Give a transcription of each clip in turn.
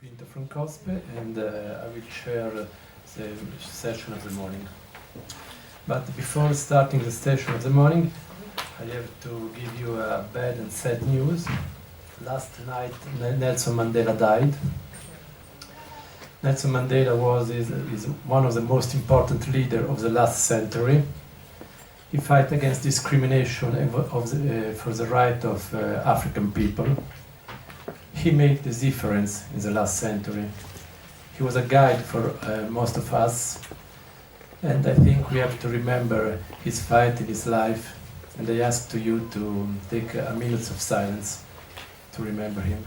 Pinto from COSPE, and I will chair the session of the morning. But before starting the session of the morning, I have to give you a bad and sad news. Last night, Nelson Mandela died. Nelson Mandela is one of the most important leaders of the last century. He fought against discrimination for the right of African people. He made the difference in the last century. He was a guide for most of us, and I think we have to remember his fight in his life, and I ask to you to take a minute of silence to remember him.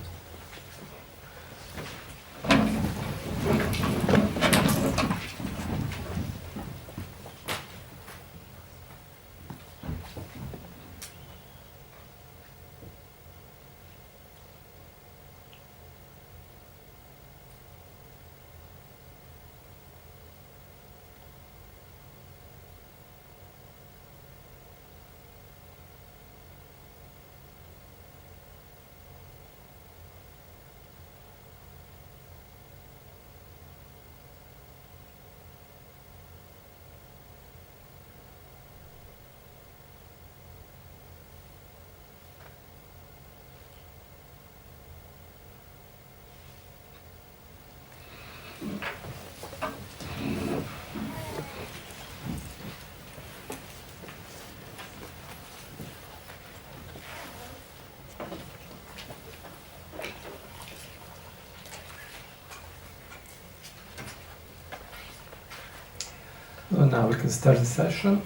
So now we can start the session.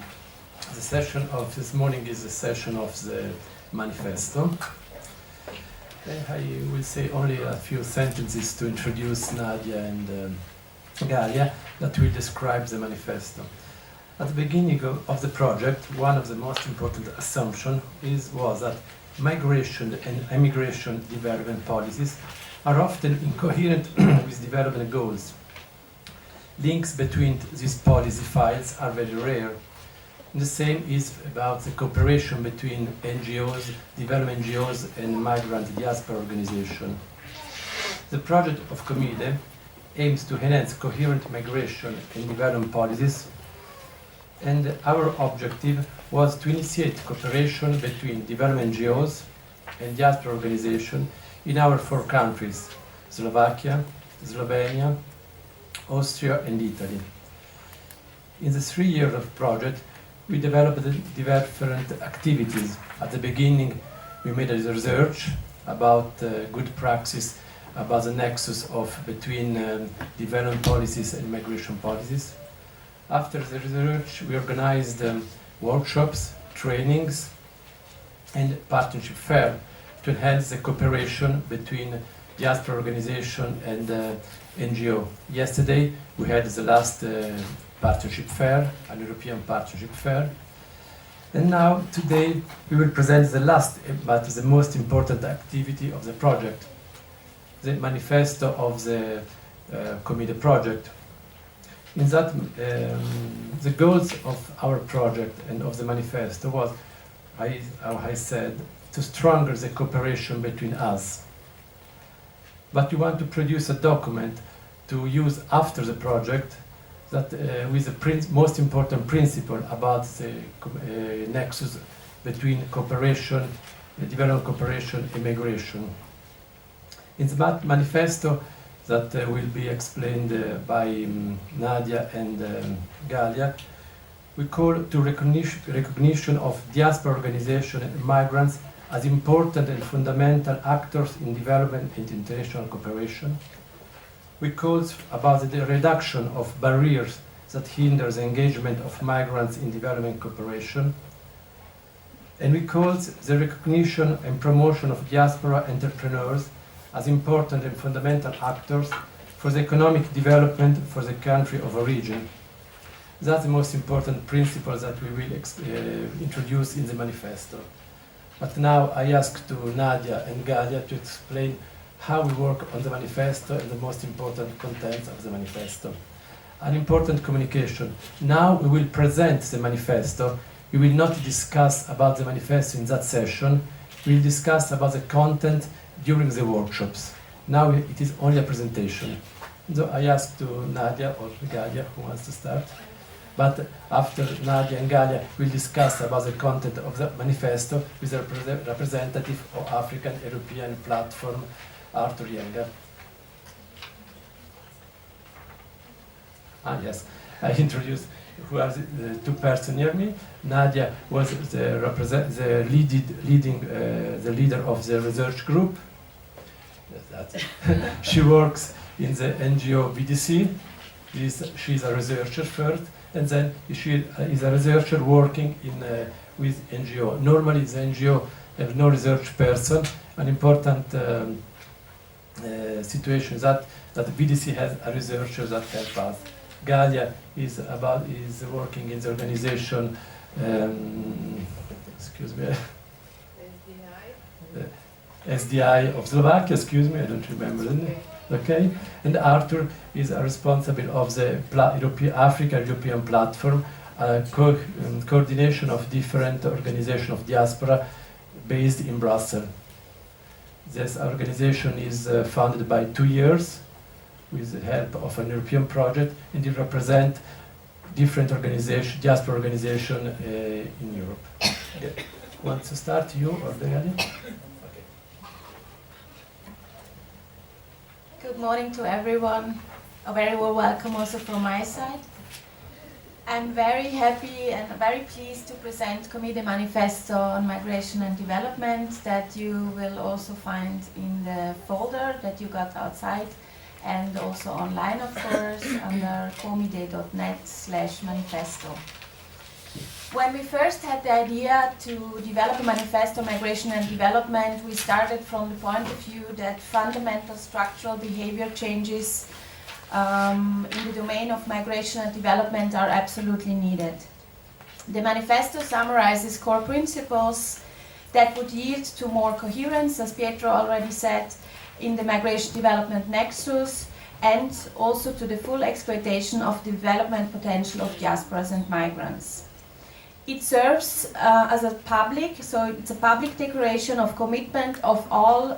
The session of this morning is the session of the manifesto. I will say only a few sentences to introduce Nadia and Galia that will describe the manifesto. At the beginning of the project, one of the most important assumptions was that migration and immigration development policies are often incoherent with development goals. Links between these policy files are very rare. The same is about the cooperation between NGOs, development NGOs, and migrant diaspora organizations. The project of Comide aims to enhance coherent migration and development policies, and our objective was to initiate cooperation between development NGOs and diaspora organizations in our 4 countries, Slovakia, Slovenia, Austria and Italy. In the 3 years of project, we developed different activities. At the beginning, we made a research about good practice, about the nexus between development policies and migration policies. After the research, we organized workshops, trainings, and partnership fair to enhance the cooperation between diaspora organization and NGO. Yesterday, we had the last partnership fair, an European partnership fair. And now, today, we will present the last, but the most important activity of the project, the manifesto of the Comide project. In that, the goals of our project and of the manifesto was, I said, to strengthen the cooperation between us. But we want to produce a document to use after the project that with the most important principle about the nexus between cooperation, development cooperation, and migration. In the manifesto that will be explained by Nadia and Galia, we call to recognition of diaspora organizations and migrants as important and fundamental actors in development and international cooperation. We call about the reduction of barriers that hinder the engagement of migrants in development cooperation. And we call the recognition and promotion of diaspora entrepreneurs as important and fundamental actors for the economic development for the country of origin. That's the most important principle that we will introduce in the manifesto. But now I ask to Nadia and Galia to explain how we work on the manifesto and the most important contents of the manifesto. An important communication. Now we will present the manifesto. We will not discuss about the manifesto in that session. We will discuss about the content during the workshops. Now it is only a presentation. So I asked to Nadia or Galia who wants to start. But after Nadia and Galia will discuss about the content of the manifesto with the representative of African European platform, Arthur Jenga. Yes, I introduced who are the two persons near me. Nadia was the leader of the research group. That's it. She works in the NGO BDC. She's a researcher first, and then she is a researcher working with NGO. Normally, the NGO have no research person. An important situation is that BDC has a researcher that helps us. Galia is working in the organization. Excuse me. SDI of Slovakia. Excuse me, I don't remember the name. Okay, and Arthur is responsible of the Africa-European platform, coordination of different organizations of diaspora based in Brussels. This organization is founded by 2 years with the help of an European project, and it represents different diaspora organizations in Europe. Want to start, you or Daniel? Good morning to everyone. A very warm welcome also from my side. I'm very happy and very pleased to present Committee Manifesto on Migration and Development that you will also find in the folder that you got outside and also online, of course, under comide.net/manifesto. When we first had the idea to develop a manifesto on migration and development, we started from the point of view that fundamental structural behavior changes in the domain of migration and development are absolutely needed. The manifesto summarizes core principles that would yield to more coherence, as Pietro already said, in the migration development nexus, and also to the full exploitation of the development potential of diasporas and migrants. It serves as a public, so it's a public declaration of commitment of all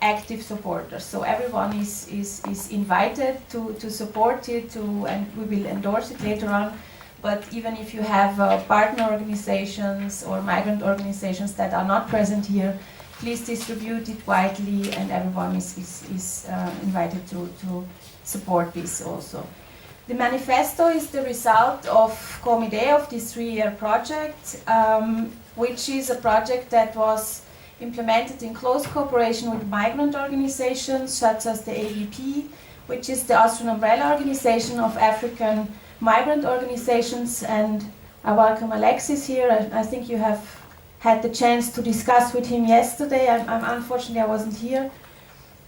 active supporters. So everyone is invited to support it, and we will endorse it later on. But even if you have partner organizations or migrant organizations that are not present here, please distribute it widely, and everyone is invited to support this also. The manifesto is the result of Comide, of this 3-year project, which is a project that was implemented in close cooperation with migrant organizations such as the AVP, which is the Austrian umbrella organization of African migrant organizations. And I welcome Alexis here. I think you have had the chance to discuss with him yesterday. Unfortunately, I wasn't here.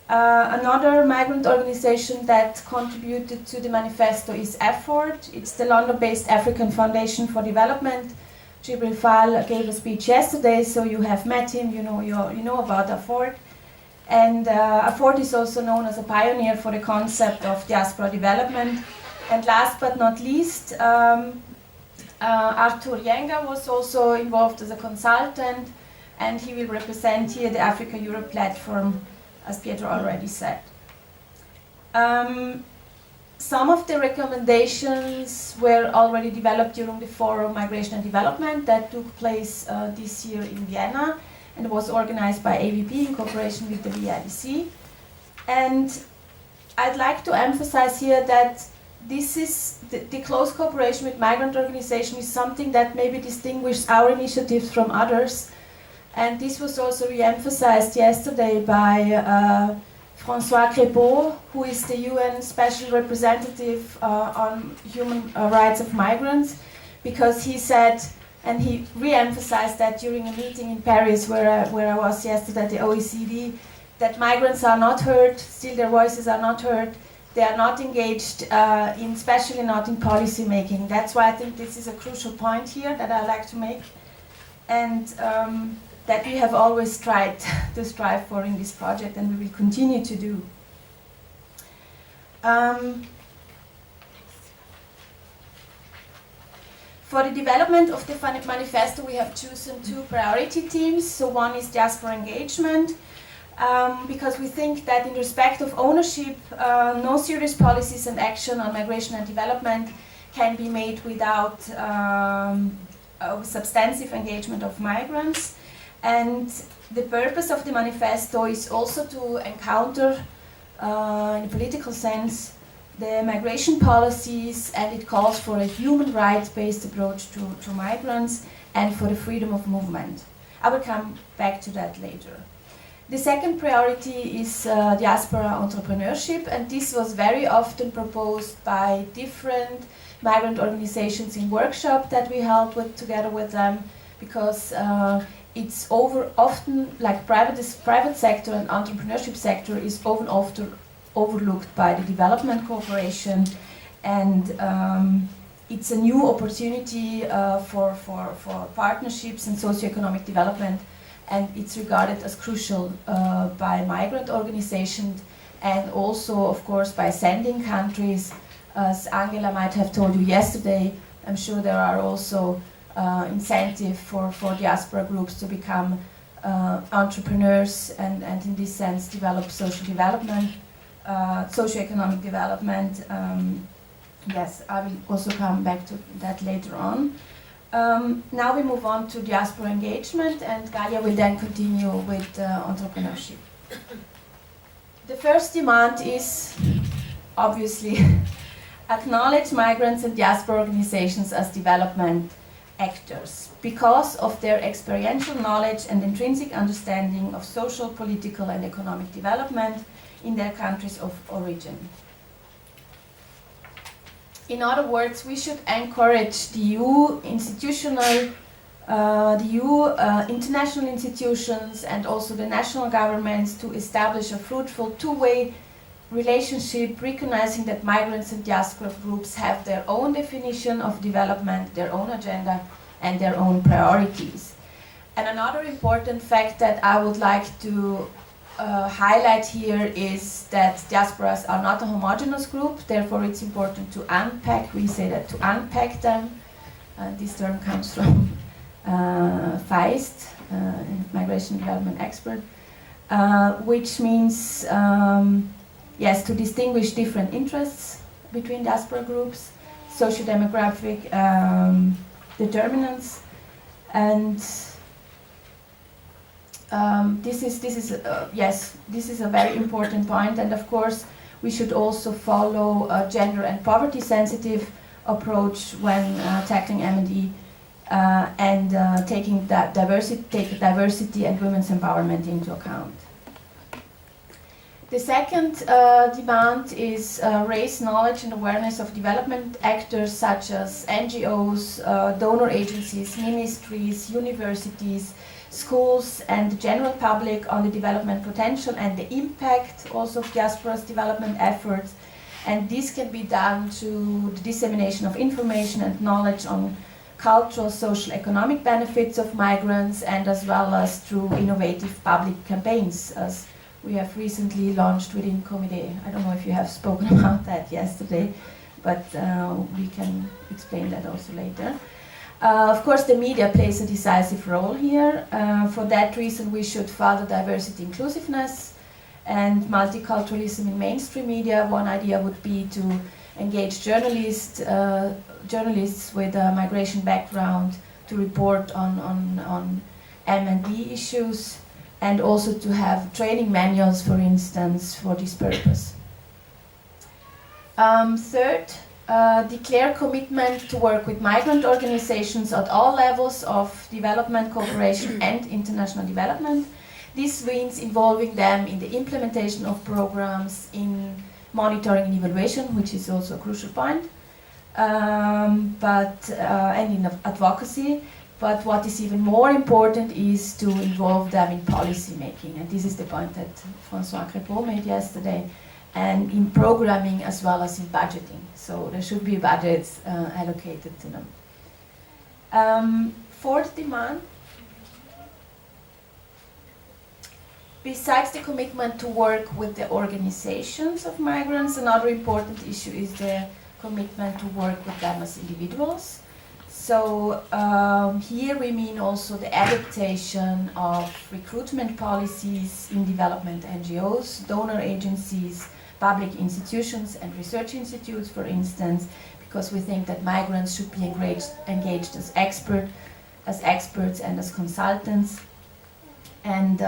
Another migrant organization that contributed to the manifesto is AFFORD. It's the London-based African Foundation for Development. Jibril Fall gave a speech yesterday, so you have met him, you know about AFFORD. And AFFORD is also known as a pioneer for the concept of diaspora development. And last but not least, Arthur Jenga was also involved as a consultant, and he will represent here the Africa-Europe platform, as Pietro already said. Some of the recommendations were already developed during the Forum Migration and Development that took place this year in Vienna and was organized by AVP in cooperation with the VIDC. And I'd like to emphasize here that this is the close cooperation with migrant organizations is something that maybe distinguishes our initiatives from others. And this was also re-emphasized yesterday by François Crépeau, who is the UN Special Representative on Human Rights of Migrants, because he said, and he re-emphasized that during a meeting in Paris where I was yesterday at the OECD, that migrants are not heard, still their voices are not heard, they are not engaged, especially not in policy making. That's why I think this is a crucial point here that I like to make. And that we have always tried to strive for in this project, and we will continue to do. For the development of the manifesto, we have chosen 2 priority themes. So one is diaspora engagement, because we think that in respect of ownership, no serious policies and action on migration and development can be made without a substantive engagement of migrants. And the purpose of the manifesto is also to encounter, in a political sense, the migration policies, and it calls for a human rights-based approach to migrants and for the freedom of movement. I will come back to that later. The second priority is diaspora entrepreneurship, and this was very often proposed by different migrant organizations in workshops that we held together with them, because it's often like private sector and entrepreneurship sector is often overlooked by the development cooperation, and it's a new opportunity for partnerships and socioeconomic development, and it's regarded as crucial by migrant organizations and also, of course, by sending countries. As Angela might have told you yesterday, I'm sure there are also incentive for diaspora groups to become entrepreneurs and in this sense develop social development, socioeconomic development. Yes, I will also come back to that later on. Now we move on to diaspora engagement, and Galia will then continue with entrepreneurship. The first demand is, obviously, acknowledge migrants and diaspora organizations as development actors because of their experiential knowledge and intrinsic understanding of social, political, and economic development in their countries of origin. In other words, we should encourage the EU international institutions and also the national governments to establish a fruitful two-way relationship, recognizing that migrants and diaspora groups have their own definition of development, their own agenda, and their own priorities. And another important fact that I would like to highlight here is that diasporas are not a homogeneous group, therefore it's important to unpack, we say that to unpack them. This term comes from Feist, migration development expert, which means yes, to distinguish different interests between diaspora groups, socio-demographic determinants, and this is a very important point. And of course, we should also follow a gender and poverty-sensitive approach when tackling M&E and taking that diversity and women's empowerment into account. The second demand is raise knowledge and awareness of development actors such as NGOs, donor agencies, ministries, universities, schools, and the general public on the development potential and the impact also of diaspora's development efforts. And this can be done through the dissemination of information and knowledge on cultural, social, economic benefits of migrants, and as well as through innovative public campaigns, as we have recently launched within Comité. I don't know if you have spoken about that yesterday, but we can explain that also later. Of course, the media plays a decisive role here. For that reason, we should further diversity, inclusiveness, and multiculturalism in mainstream media. One idea would be to engage journalists with a migration background to report on M&D issues, and also to have training manuals, for instance, for this purpose. Third, declare commitment to work with migrant organizations at all levels of development, cooperation, and international development. This means involving them in the implementation of programs, in monitoring and evaluation, which is also a crucial point, and in advocacy. But what is even more important is to involve them in policy making, and this is the point that François Crépeau made yesterday, and in programming as well as in budgeting. So there should be budgets allocated to them. Fourth demand, besides the commitment to work with the organizations of migrants, another important issue is the commitment to work with them as individuals. So here we mean also the adaptation of recruitment policies in development NGOs, donor agencies, public institutions and research institutes, for instance, because we think that migrants should be engaged as experts and as consultants. And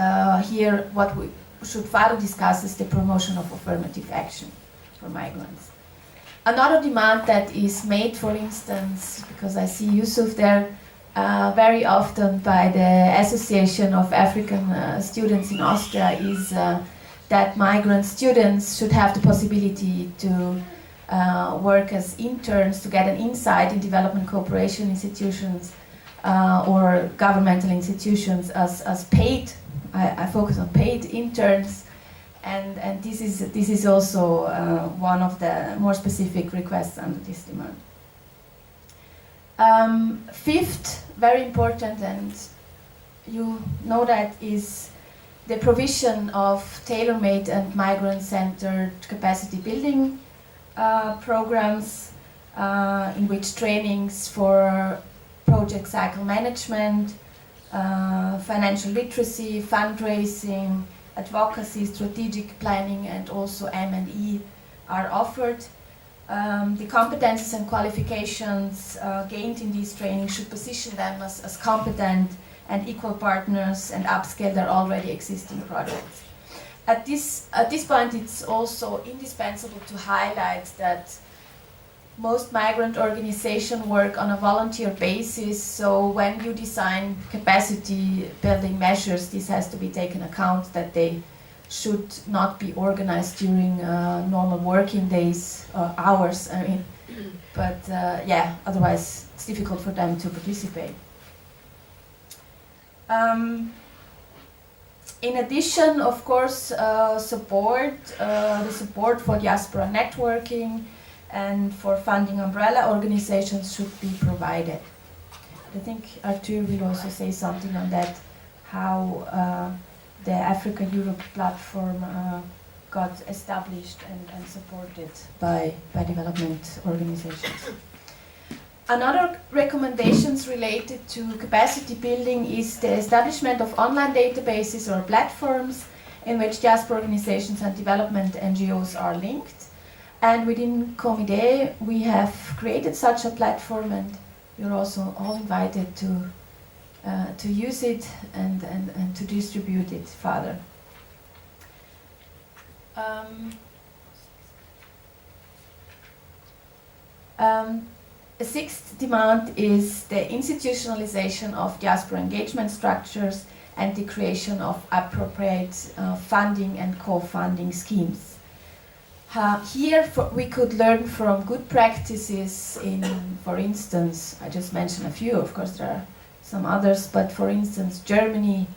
here what we should further discuss is the promotion of affirmative action for migrants. Another demand that is made, for instance, because I see Yusuf there, very often by the Association of African Students in Austria is that migrant students should have the possibility to work as interns to get an insight in development cooperation institutions or governmental institutions as paid. I focus on paid interns, and this is also one of the more specific requests under this demand. Fifth, very important, and you know that, is the provision of tailor-made and migrant-centered capacity building programs in which trainings for project cycle management, financial literacy, fundraising, advocacy, strategic planning, and also M&E are offered. The competences and qualifications gained in these trainings should position them as competent and equal partners and upscale their already existing projects. At this point, it's also indispensable to highlight that most migrant organizations work on a volunteer basis, so when you design capacity building measures, this has to be taken account that they should not be organized during normal working days or hours, I mean, but yeah, otherwise it's difficult for them to participate. In addition, of course, the support for diaspora networking and for funding umbrella organizations should be provided. I think Arthur will also say something on that, how the Africa-Europe platform got established and supported by development organizations. Another recommendations related to capacity building is the establishment of online databases or platforms in which diaspora organizations and development NGOs are linked. And within Comide, we have created such a platform, and you're also all invited to use it and to distribute it further. A sixth demand is the institutionalization of diaspora engagement structures and the creation of appropriate funding and co-funding schemes. Here we could learn from good practices in, for instance, I just mentioned a few, of course there are some others, but for instance Germany,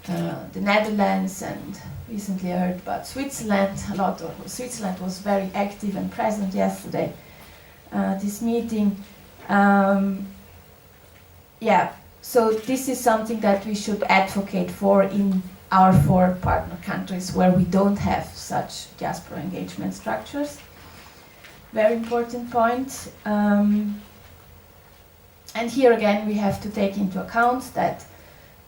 the Netherlands, and recently I heard about Switzerland a lot. Switzerland was very active and present yesterday. This meeting, yeah, so this is something that we should advocate for in our 4 partner countries where we don't have such diaspora engagement structures. Very important point. And here again we have to take into account that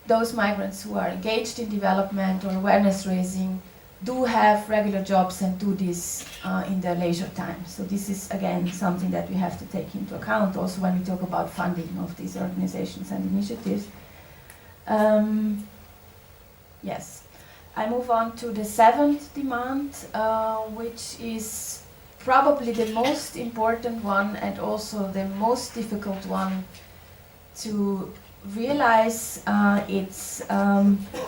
those migrants who are engaged in development or awareness raising do have regular jobs and do this in their leisure time. So this is again something that we have to take into account also when we talk about funding of these organizations and initiatives. Yes, I move on to the 7th demand, which is probably the most important one and also the most difficult one to realize. It's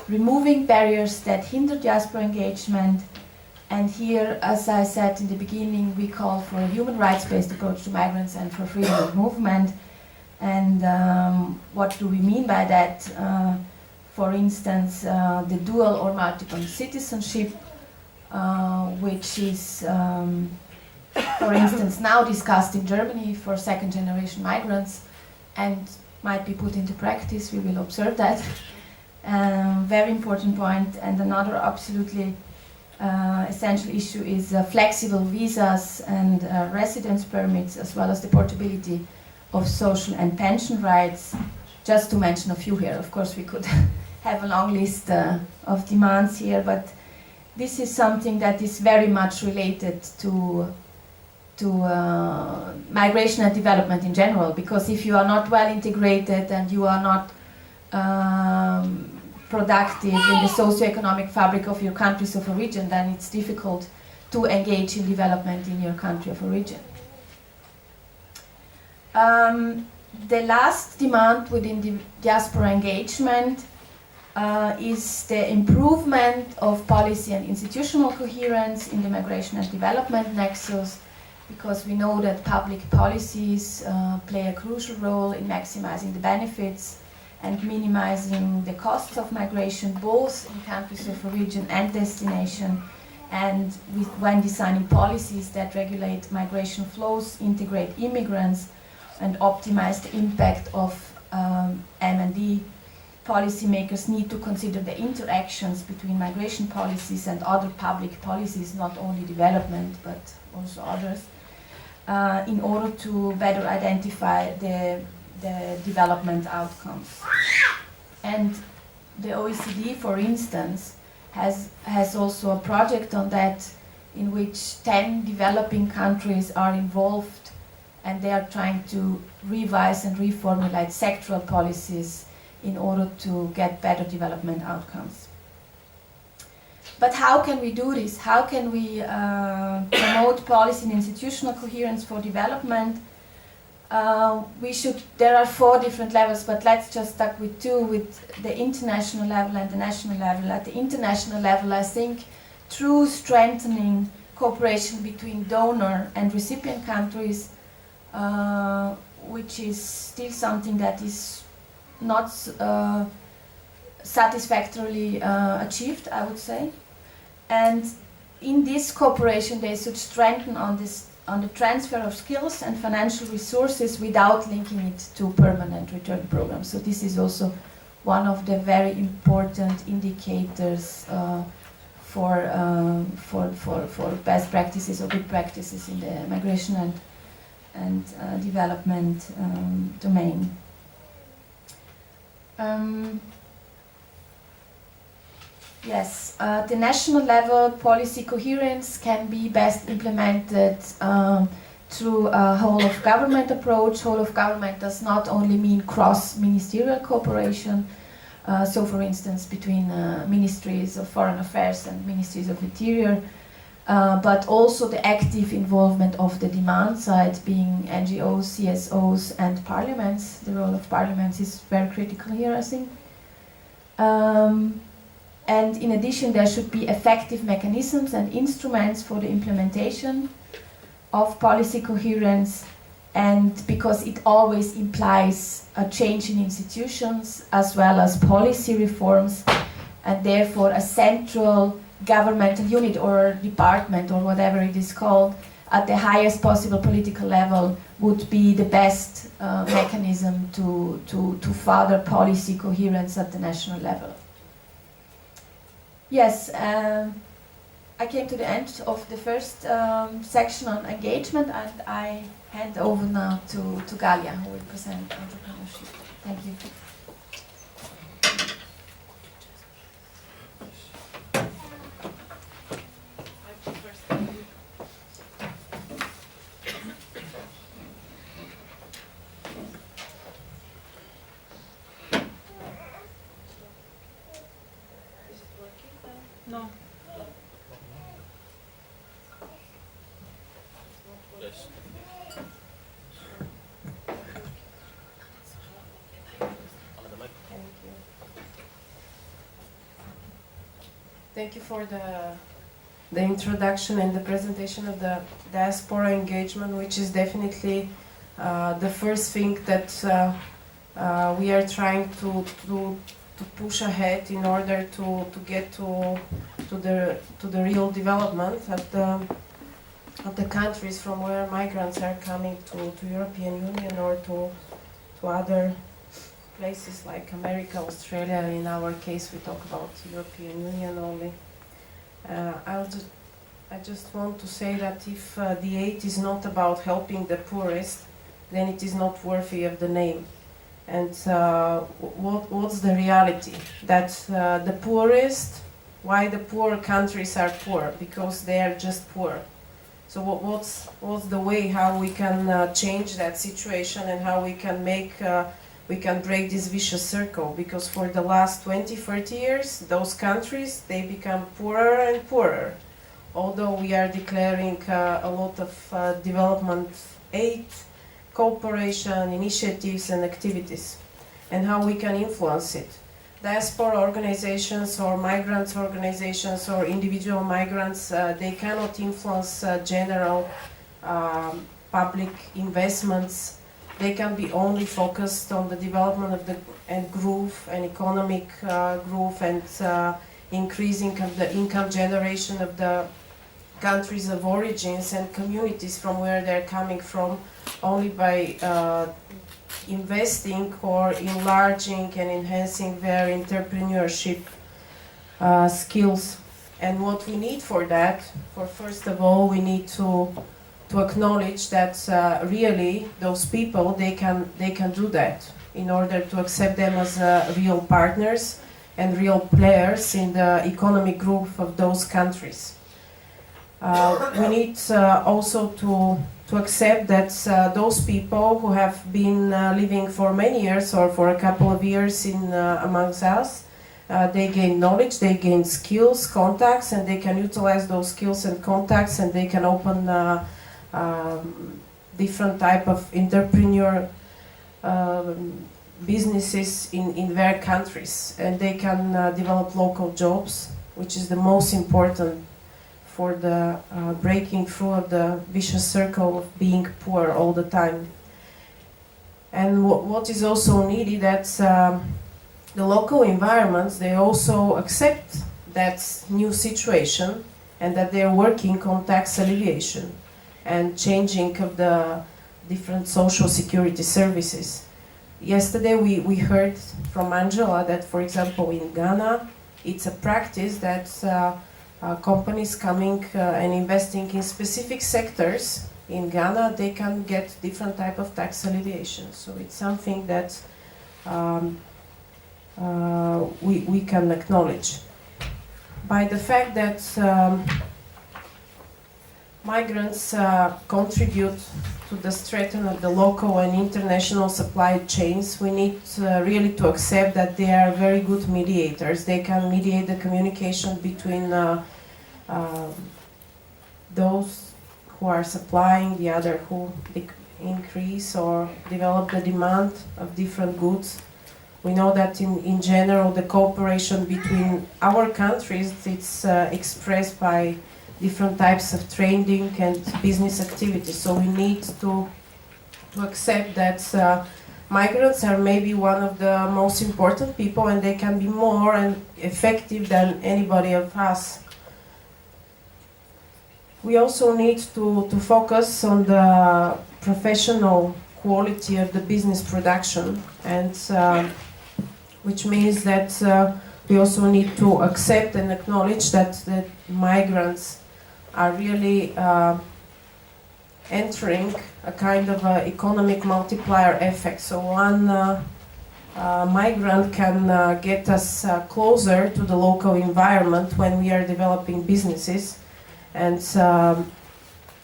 removing barriers that hinder diaspora engagement, and here, as I said in the beginning, we call for a human rights-based approach to migrants and for freedom of movement. And what do we mean by that? For instance, the dual or multiple citizenship, which is, for instance, now discussed in Germany for second-generation migrants and might be put into practice. We will observe that. Very important point. And another absolutely essential issue is flexible visas and residence permits, as well as the portability of social and pension rights, just to mention a few here. Of course, we could have a long list of demands here, but this is something that is very much related to migration and development in general, because if you are not well integrated and you are not productive in the socio-economic fabric of your countries of origin, then it's difficult to engage in development in your country of origin. The last demand within the diaspora engagement is the improvement of policy and institutional coherence in the migration and development nexus, because we know that public policies play a crucial role in maximizing the benefits and minimizing the costs of migration, both in countries of origin and destination, and when designing policies that regulate migration flows, integrate immigrants, and optimize the impact of M&D, policymakers need to consider the interactions between migration policies and other public policies, not only development, but also others, in order to better identify the development outcomes. And the OECD, for instance, has also a project on that, in which 10 developing countries are involved, and they are trying to revise and reformulate sectoral policies in order to get better development outcomes. But how can we do this? How can we promote policy and institutional coherence for development? There are 4 different levels, but let's just start with 2, with the international level and the national level. At the international level, I think through strengthening cooperation between donor and recipient countries, which is still something that is not satisfactorily achieved, I would say. And in this cooperation, they should strengthen on the transfer of skills and financial resources without linking it to permanent return programs. So this is also one of the very important indicators for best practices or good practices in the migration and development domain. Yes, the national level policy coherence can be best implemented through a whole of government approach. Whole of government does not only mean cross-ministerial cooperation, so for instance between ministries of foreign affairs and ministries of interior, but also the active involvement of the demand side, being NGOs, CSOs and parliaments. The role of parliaments is very critical here, I think. And in addition, there should be effective mechanisms and instruments for the implementation of policy coherence, and because it always implies a change in institutions as well as policy reforms, and therefore a central governmental unit or department or whatever it is called at the highest possible political level would be the best mechanism to further policy coherence at the national level. Yes, I came to the end of the first section on engagement, and I hand over now to Galia, who will present entrepreneurship. Thank you. No. Thank you for the introduction and the presentation of the diaspora engagement, which is definitely the first thing that we are trying to push ahead in order to get to the real development of the countries from where migrants are coming to European Union or to other places like America, Australia. In our case, we talk about European Union only. I just want to say that if the aid is not about helping the poorest, then it is not worthy of the name. And what's the reality? That the poorest, why the poor countries are poor? Because they are just poor. So what's the way how we can change that situation and how we can make we can break this vicious circle? Because for the last 20-30 years, those countries, they become poorer and poorer. Although we are declaring a lot of development aid, cooperation, initiatives and activities, and how we can influence it. Diaspora organizations or migrants organizations or individual migrants, they cannot influence general public investments. They can be only focused on the development of the growth and economic growth and increasing of the income generation of the countries of origins and communities from where they're coming from, only by investing or enlarging and enhancing their entrepreneurship skills. And what we need for that, first of all, we need to acknowledge that really those people, they can do that in order to accept them as real partners and real players in the economic growth of those countries. We need also to accept that those people who have been living for many years or for a couple of years amongst us, they gain knowledge, they gain skills, contacts, and they can utilize those skills and contacts, and they can open different type of entrepreneur businesses in their countries, and they can develop local jobs, which is the most important for the breaking through of the vicious circle of being poor all the time. And what is also needed, that the local environments, they also accept that new situation and that they're working on tax alleviation and changing of the different social security services. Yesterday we heard from Angela that, for example, in Ghana, it's a practice that companies coming and investing in specific sectors in Ghana, they can get different type of tax alleviation. So it's something that we can acknowledge. By the fact that migrants contribute to the strengthening of the local and international supply chains, we need really to accept that they are very good mediators. They can mediate the communication between those who are supplying, the other who increase or develop the demand of different goods. We know that in general the cooperation between our countries, it's expressed by different types of training and business activities. So we need to accept that migrants are maybe one of the most important people, and they can be more effective than anybody of us. We also need to focus on the professional quality of the business production, and which means that we also need to accept and acknowledge that the migrants are really entering a kind of economic multiplier effect. So one migrant can get us closer to the local environment when we are developing businesses, and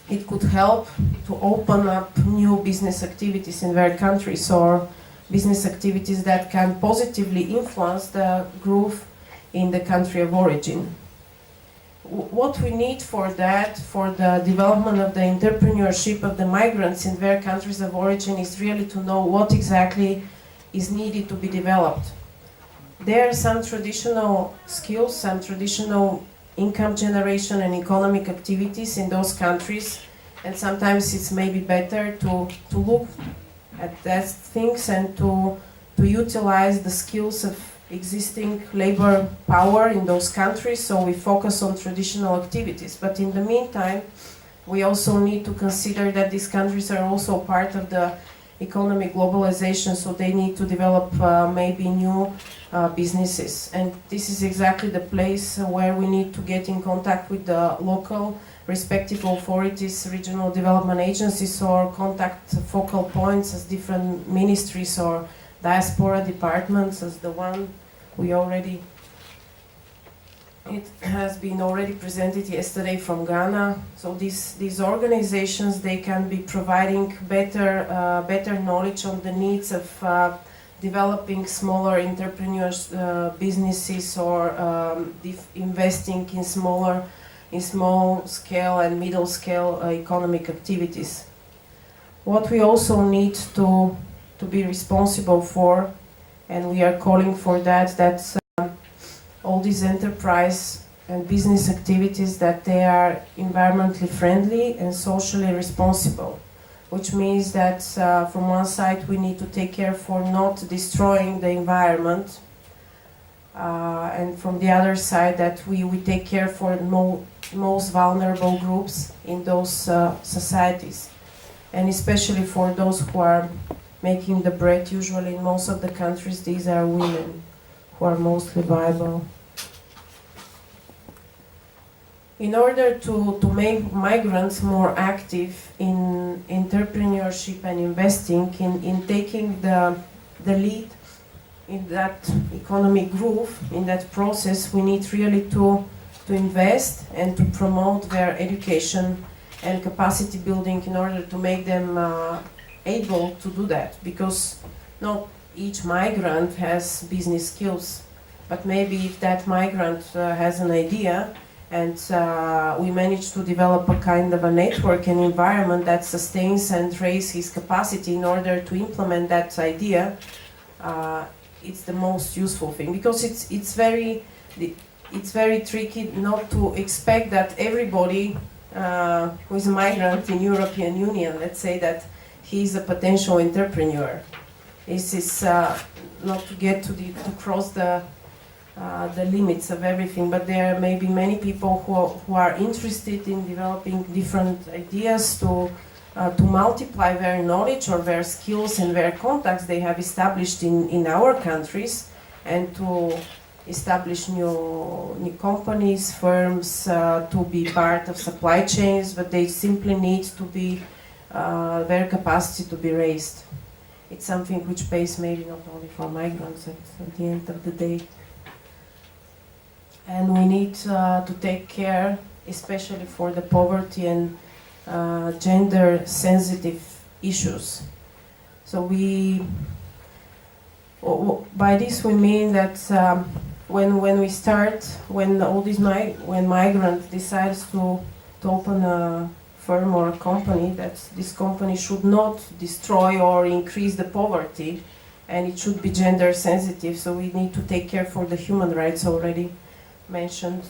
it could help to open up new business activities in their countries, or business activities that can positively influence the growth in the country of origin. What we need for that, for the development of the entrepreneurship of the migrants in their countries of origin, is really to know what exactly is needed to be developed. There are some traditional skills, some traditional income generation and economic activities in those countries, and sometimes it's maybe better to look at those things and to utilize the skills of existing labor power in those countries, so we focus on traditional activities. But in the meantime, we also need to consider that these countries are also part of the economic globalization, so they need to develop maybe new businesses. And this is exactly the place where we need to get in contact with the local respective authorities, regional development agencies, or contact focal points as different ministries or diaspora departments as the one we already, it has been already presented yesterday from Ghana. So these organizations, they can be providing better knowledge on the needs of developing smaller entrepreneurs businesses, or investing in small scale and middle scale economic activities. What we also need to be responsible for, and we are calling for that all these enterprise and business activities, that they are environmentally friendly and socially responsible, which means that from one side we need to take care for not destroying the environment, and from the other side that we take care for the most vulnerable groups in those societies, and especially for those who are making the bread. Usually in most of the countries these are women who are mostly viable. In order to make migrants more active in entrepreneurship and investing, in taking the lead in that economic groove, in that process, we need really to invest and to promote their education and capacity building in order to make them able to do that. Because not each migrant has business skills, but maybe if that migrant has an idea, and we manage to develop a kind of a network and environment that sustains and raises his capacity in order to implement that idea, it's the most useful thing. Because it's very tricky not to expect that everybody who is a migrant in European Union, let's say that he's a potential entrepreneur. This is not to get to cross the limits of everything, but there may be many people who are interested in developing different ideas to multiply their knowledge or their skills and their contacts they have established in our countries, and to establish new companies, firms, to be part of supply chains, but they simply need to be their capacity to be raised. It's something which pays maybe not only for migrants at the end of the day. And we need to take care, especially for the poverty and gender-sensitive issues. So by this we mean that when migrant decides to open a firm or a company, that this company should not destroy or increase the poverty, and it should be gender-sensitive. So we need to take care for the human rights already mentioned,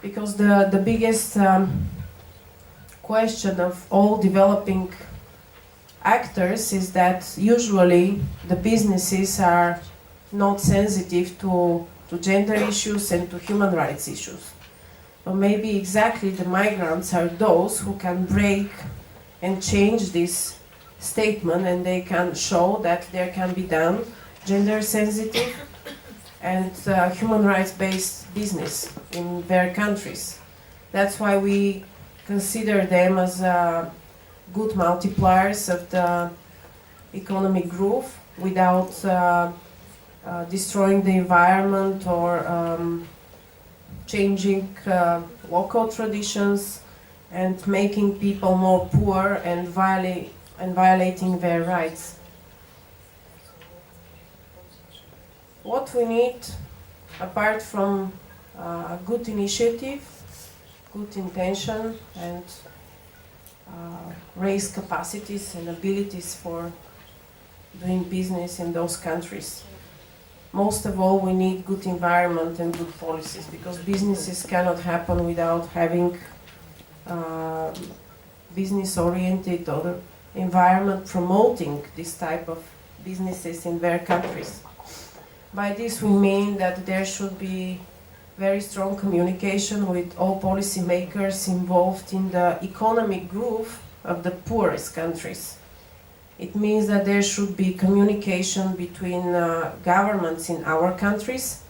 because the biggest question of all developing actors is that usually the businesses are not sensitive to gender issues and to human rights issues. But maybe exactly the migrants are those who can break and change this statement, and they can show that there can be done gender sensitive and human rights-based business in their countries. That's why we consider them as good multipliers of the economic growth without destroying the environment or changing local traditions and making people more poor and violating their rights. What we need, apart from good initiative, good intention, and raise capacities and abilities for doing business in those countries. Most of all, we need good environment and good policies, because businesses cannot happen without having business-oriented or environment promoting this type of businesses in their countries. By this we mean that there should be very strong communication with all policymakers involved in the economic growth of the poorest countries. It means that there should be communication between governments in our countries,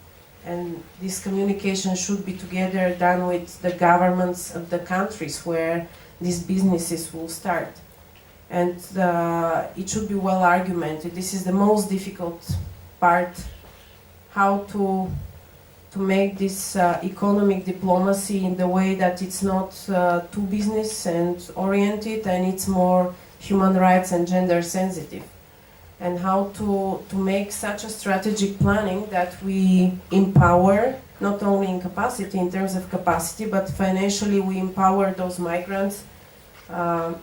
and this communication should be together done with the governments of the countries where these businesses will start. And it should be well argumented. This is the most difficult part, how to make this economic diplomacy in the way that it's not too business and oriented, and it's more human rights and gender sensitive. And how to make such a strategic planning that we empower, not only in capacity, in terms of capacity, but financially we empower those migrants to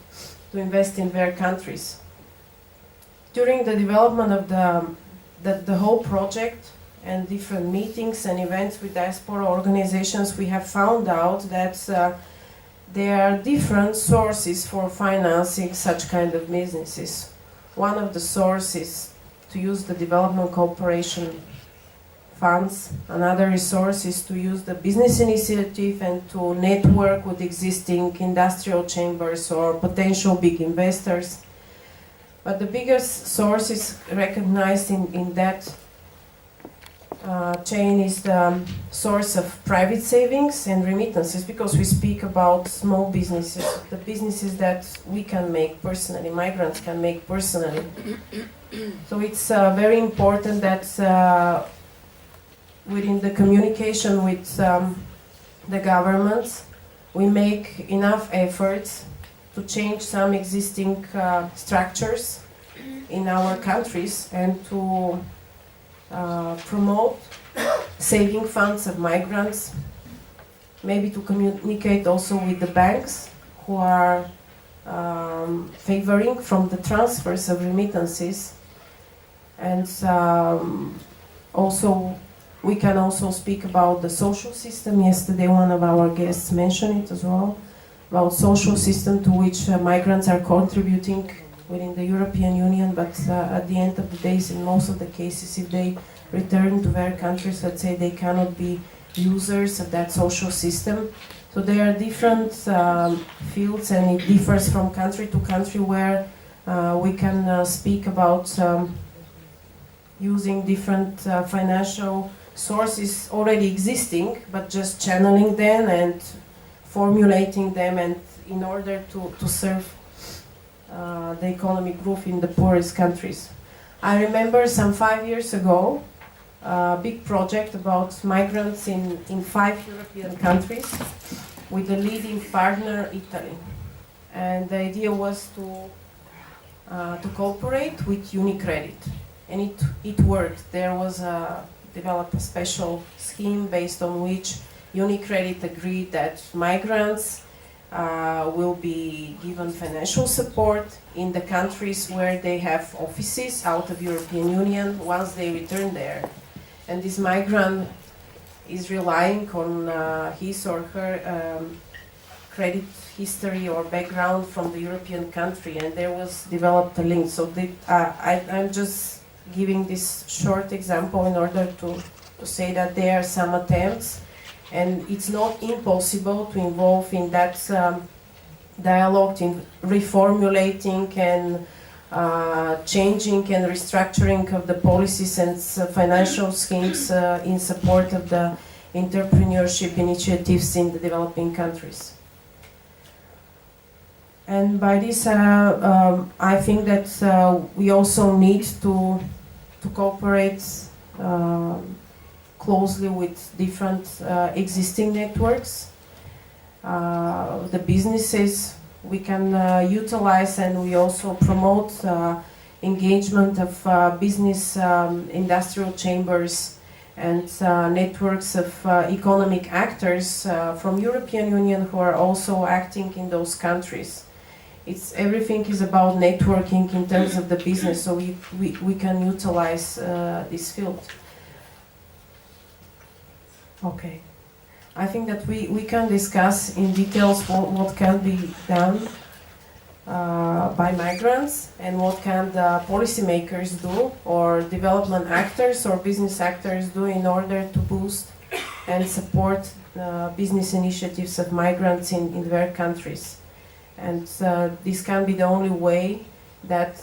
invest in their countries. During the development of the whole project and different meetings and events with diaspora organizations, we have found out that there are different sources for financing such kind of businesses. One of the sources to use the development cooperation funds. Another resource is to use the business initiative and to network with existing industrial chambers or potential big investors. But the biggest source is recognized in that chain is the source of private savings and remittances, because we speak about small businesses, the businesses that we can make personally, migrants can make personally. So it's very important that within the communication with the governments, we make enough efforts to change some existing structures in our countries and to promote saving funds of migrants, maybe to communicate also with the banks who are favoring from the transfers of remittances. And also we can also speak about the social system. Yesterday one of our guests mentioned it as well, about social system to which migrants are contributing within the European Union, but at the end of the day, in most of the cases, if they return to their countries, let's say, they cannot be users of that social system. So there are different fields, and it differs from country to country, where we can speak about using different financial sources already existing, but just channeling them and formulating them, and in order to serve the economic growth in the poorest countries. I remember some 5 years ago a big project about migrants in 5 European countries with a leading partner, Italy. And the idea was to cooperate with UniCredit. And it worked. There was developed a special scheme based on which UniCredit agreed that migrants will be given financial support in the countries where they have offices out of European Union once they return there. And this migrant is relying on his or her credit history or background from the European country, and there was developed a link. So I'm just giving this short example in order to say that there are some attempts, and it's not impossible to involve in that dialogue, in reformulating and changing and restructuring of the policies and financial schemes in support of the entrepreneurship initiatives in the developing countries. And by this, I think that we also need to cooperate closely with different existing networks. The businesses we can utilize, and we also promote engagement of business industrial chambers and networks of economic actors from European Union who are also acting in those countries. Everything is about networking in terms of the business, so we can utilize this field. Okay. I think that we can discuss in details what can be done by migrants and what can the policymakers do, or development actors or business actors do, in order to boost and support business initiatives of migrants in their countries. And this can be the only way that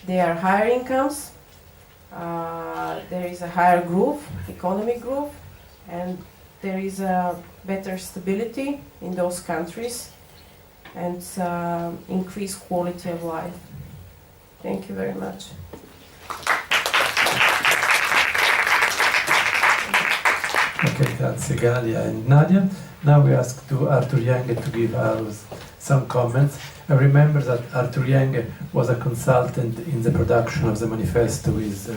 there are higher incomes, there is a higher growth, economic growth, and there is a better stability in those countries and increased quality of life. Thank you very much. Okay, grazie Galia and Nadia. Now we ask to Arthur Jange to give us some comments. I remember that Arthur Jange was a consultant in the production of the manifesto with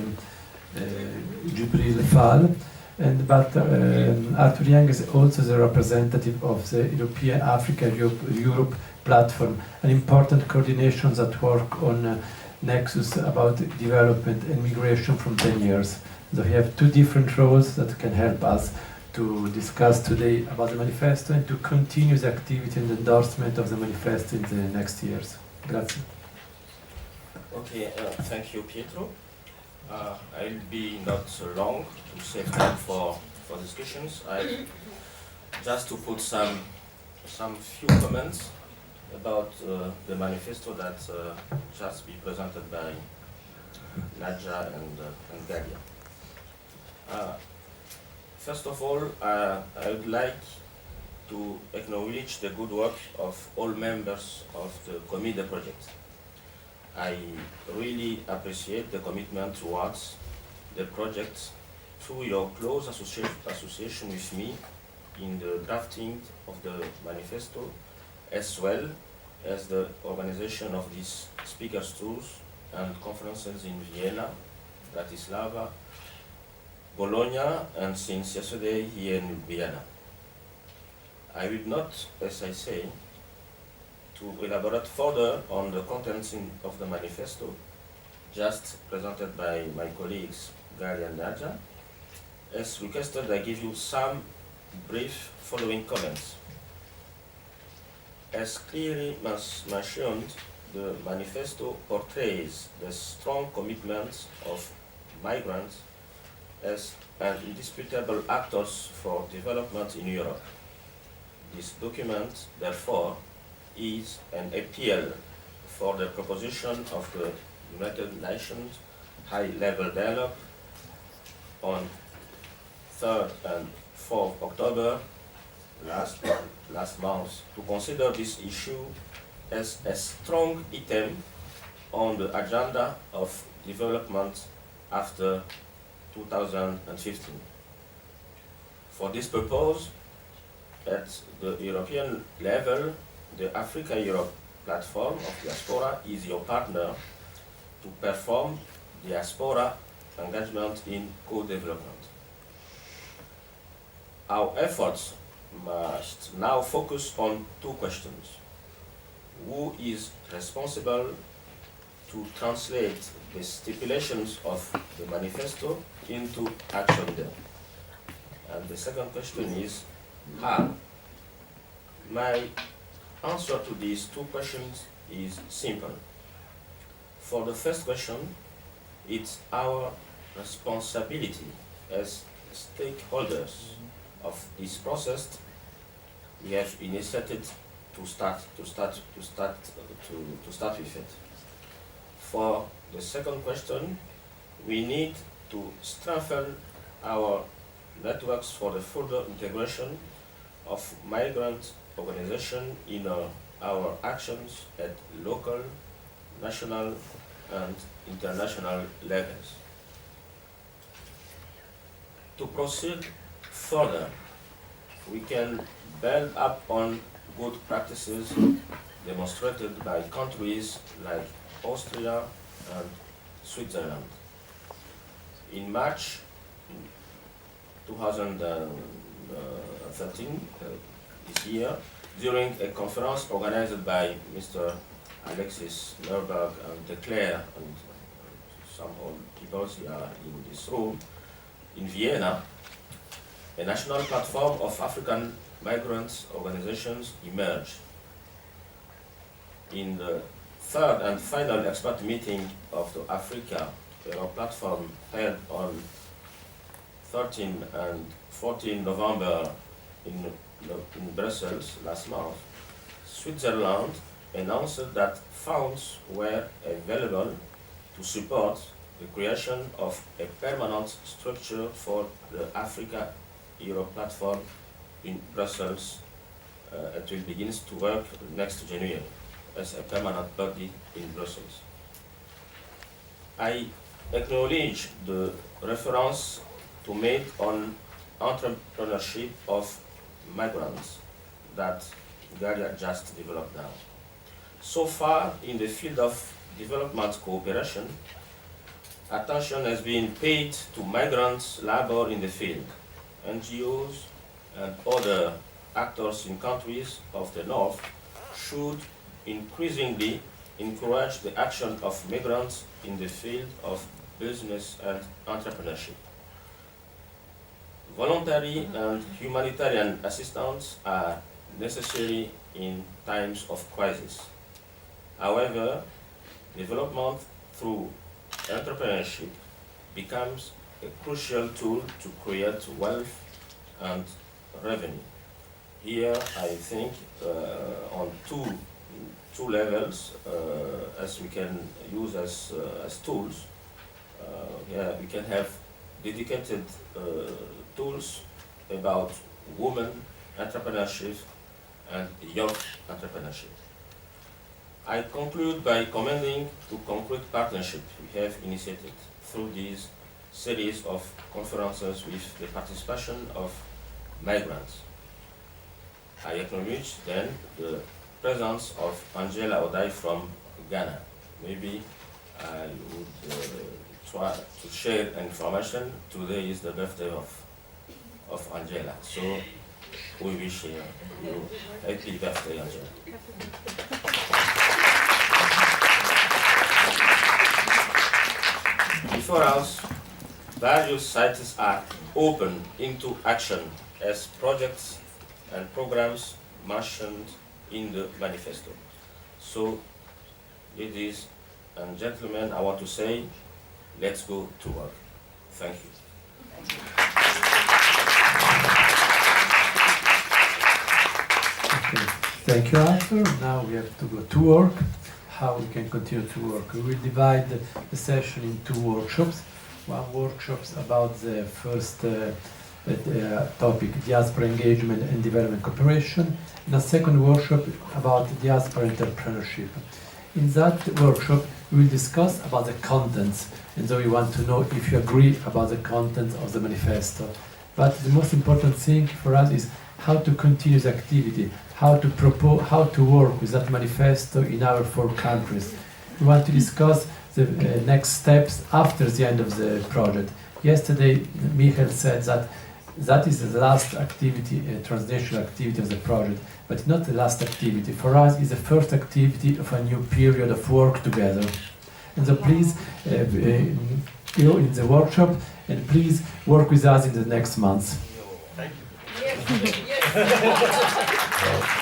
Jibril Fall, but Arthur Jange is also the representative of the European Africa Europe platform, an important coordination that work on nexus about development and migration from 10 years. So we have two different roles that can help us to discuss today about the manifesto and to continue the activity and endorsement of the manifesto in the next years. Grazie. Okay, thank you, Pietro. I'll be not so long to save time for discussions. Just to put some few comments about the manifesto that just be presented by Nadia and Galia. First of all, I would like to acknowledge the good work of all members of the committee project. I really appreciate the commitment towards the project through your close association with me in the drafting of the manifesto, as well as the organization of these speakers' tours and conferences in Vienna, Bratislava, Bologna, and since yesterday here in Ljubljana. I will not, as I say, to elaborate further on the contents of the manifesto, just presented by my colleagues Gary and Nadia. As requested, I give you some brief following comments. As clearly mentioned, the manifesto portrays the strong commitment of migrants as an indisputable actors for development in Europe. This document, therefore, is an appeal for the proposition of the United Nations high-level dialogue on 3rd and 4th October last month to consider this issue as a strong item on the agenda of development after 2015. For this purpose, at the European level, the Africa-Europe platform of diaspora is your partner to perform diaspora engagement in co-development. Our efforts must now focus on two questions. Who is responsible to translate the stipulations of the manifesto into action then? And the second question is, how? My answer to these two questions is simple. For the first question, it's our responsibility as stakeholders of this process we have initiated to start with it. For the second question, we need to strengthen our networks for the further integration of migrant organizations in our actions at local, national, and international levels. To proceed further, we can build up on good practices demonstrated by countries like Austria and Switzerland. In March 2013, this year, during a conference organized by Mr. Alexis Merberg and De Cler and some old people here in this room, in Vienna, a national platform of African migrant organizations emerged. In the third and final expert meeting of the Africa Europe platform held on 13 and 14 November in Brussels last month, Switzerland announced that funds were available to support the creation of a permanent structure for the Africa-Europe platform in Brussels. It will begin to work next January as a permanent body in Brussels. I acknowledge the reference to make on entrepreneurship of migrants that Galia just developed now. So far, in the field of development cooperation, attention has been paid to migrants' labor in the field. NGOs and other actors in countries of the North should increasingly encourage the action of migrants in the field of business and entrepreneurship. Voluntary and humanitarian assistance are necessary in times of crisis. However, development through entrepreneurship becomes a crucial tool to create wealth and revenue. Here, I think on two levels, as we can use as tools. Here we can have dedicated tools about women entrepreneurship and young entrepreneurship. I conclude by commending the concrete partnership we have initiated through this series of conferences with the participation of migrants. I acknowledge then the presence of Angela Odai from Ghana. Maybe I would try to share information. Today is the birthday of Angela, so we wish you happy birthday, Angela. Before us, various sites are open into action as projects and programs mentioned in the manifesto. So, ladies and gentlemen, I want to say, let's go to work. Thank you. Okay. Thank you, Arthur. Now we have to go to work. How we can continue to work? We will divide the session in two workshops. One workshop about the first topic, diaspora engagement and development cooperation, and a second workshop about diaspora entrepreneurship. In that workshop, we will discuss about the contents, and so we want to know if you agree about the contents of the manifesto. But the most important thing for us is how to continue the activity, how to propose, how to work with that manifesto in our 4 countries. We want to discuss the next steps after the end of the project. Yesterday, Michael said that is the last activity, transnational activity of the project, but not the last activity. For us, it's the first activity of a new period of work together. And so please go in the workshop and please work with us in the next months. Thank you. Yes.